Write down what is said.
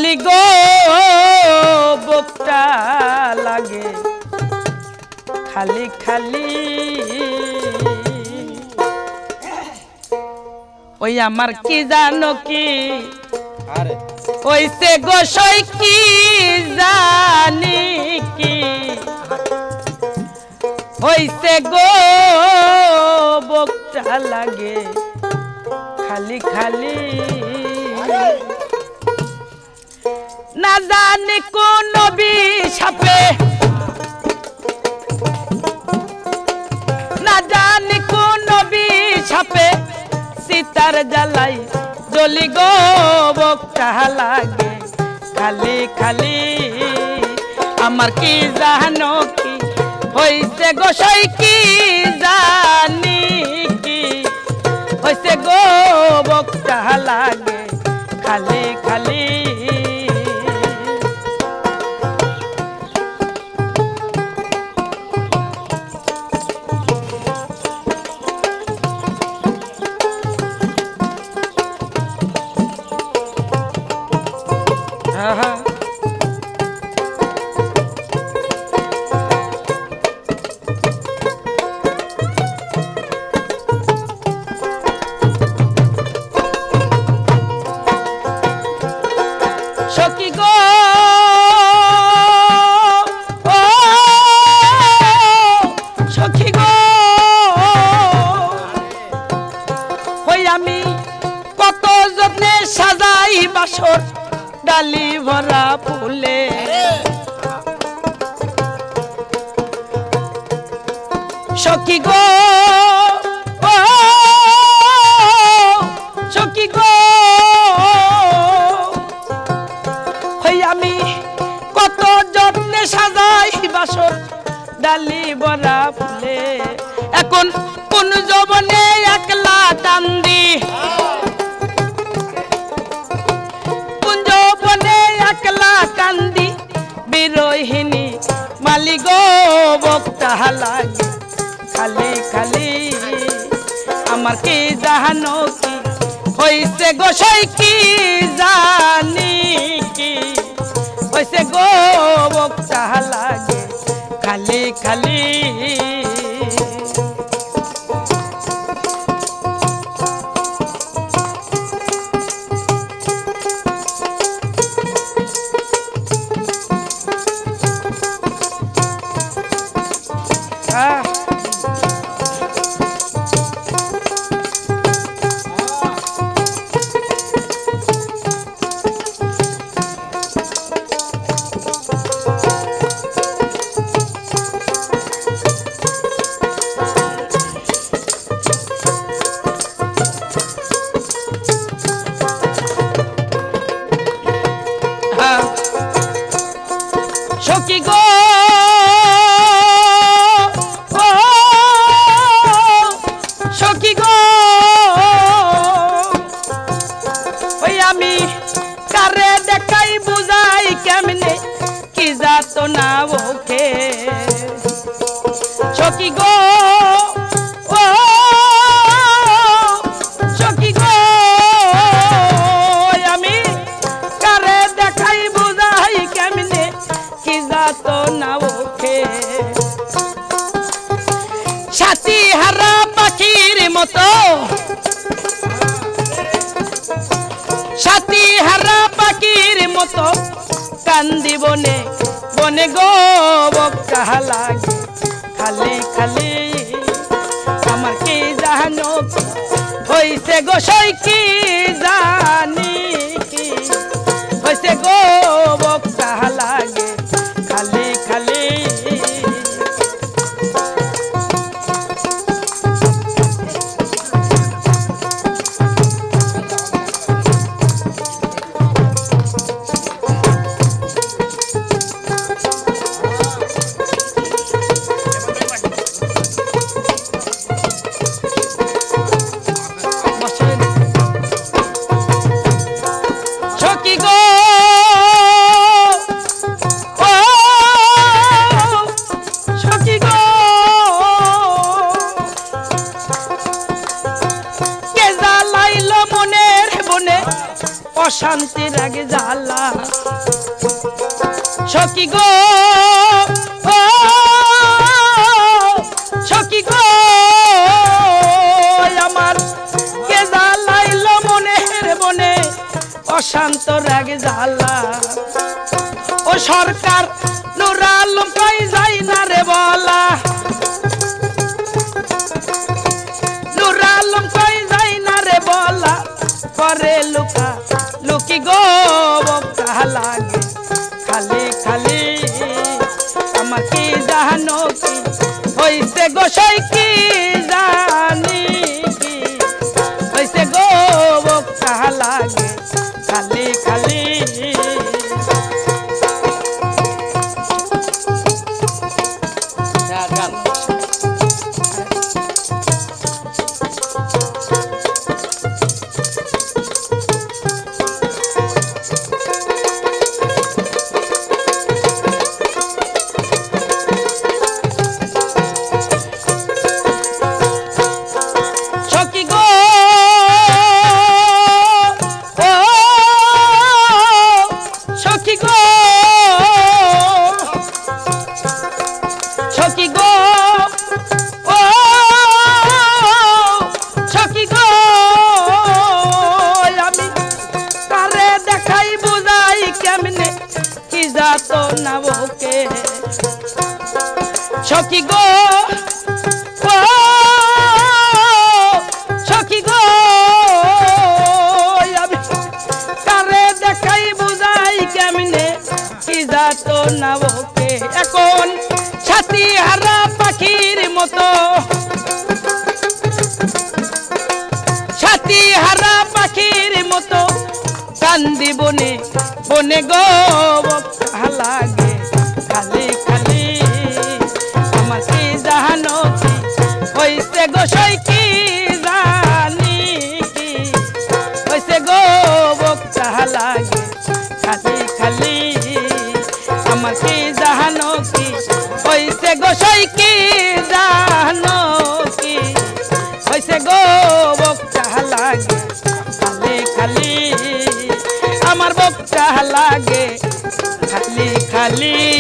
জলি গো বুকটা লাগে খালি খালি ওই আমার কি জানো কি ওইসে গোসই কি জানি কি হইছে গো বুকটা লাগে খালি খালি না জানি কোন বিষাপে না জানি কোন বিষাপে সীতার জ্বালাই জলি গো বুকটা লাগে খালি খালি আমার কি জানো কি হইছে গোসাই কি জানি কি হইছে গো বুকটা লাগে খালি খালি সখী গো ও সখী গো হই আমি কত যত্নে সাজাই বাসর ডালি ভরা ফুলে সখী গো ও সখী গো আমি কত যত্নে সাজাই বাসর ডালি ভরা ফুলে এখন কোন যৌবনে একলা কান্দি কোন যৌবনে একলা কান্দি বিরহিনী মালি গো বুকটা লাগে খালি খালি আমার কি জানো কি হইছে গোসাই কি জানি কি হইছে গো বুকটা লাগে খালি খালি সখী গো ও সখী গো ওই আমি কারে দেখাই বুঝাই কেমনে কি যাত না ওকে সখী গো ও সখী গো আমি কারে দেখাই বুঝাই কেমনে কি যাত না ওকে সাথী হারা পাখির মতো সাথী হারা পাখির মতো কান্দি বনে বনে গো বুকটা লাগে খালি খালি আমার কি জানো হইছে গোসাই কি জানি কি হইছে গো বুকটা লাগে খালি খালি অশান্তি রাগে জ্বালা সখী গো ও সখী গো আমার কে জ্বালাইলো মনের মনে অশান্ত রাগে জ্বালা ও সরকার নূর আলম কই যাই না রে বলা নূর আলম কই যাই না রে বলা করে লুকা লুকি গো বকা লাগে খালি খালি আমাকে জানো কি হইছে গোসাই কি জানি কি হইছে গো বকা লাগে খালি খালি সখী গো ও সখী গো আমি কারে দেখাই বুঝাই কেমনে কি যাত না ওকে এখন ছাতি হারা পাখির মতো ছাতি হারা পাখির মতো কান্দি বনে বনে গো লাগে খালি খালি আমাকে জানো কি হইছে গোসাই কি জানি কি হইছে গো বক্তা লাগে খালি খালি আমাকে জানো কি হইছে গোসাই কি জানো কি হইছে গো বক্তা লাগে খালি খালি আমার বক্তা লাগে খালি খালি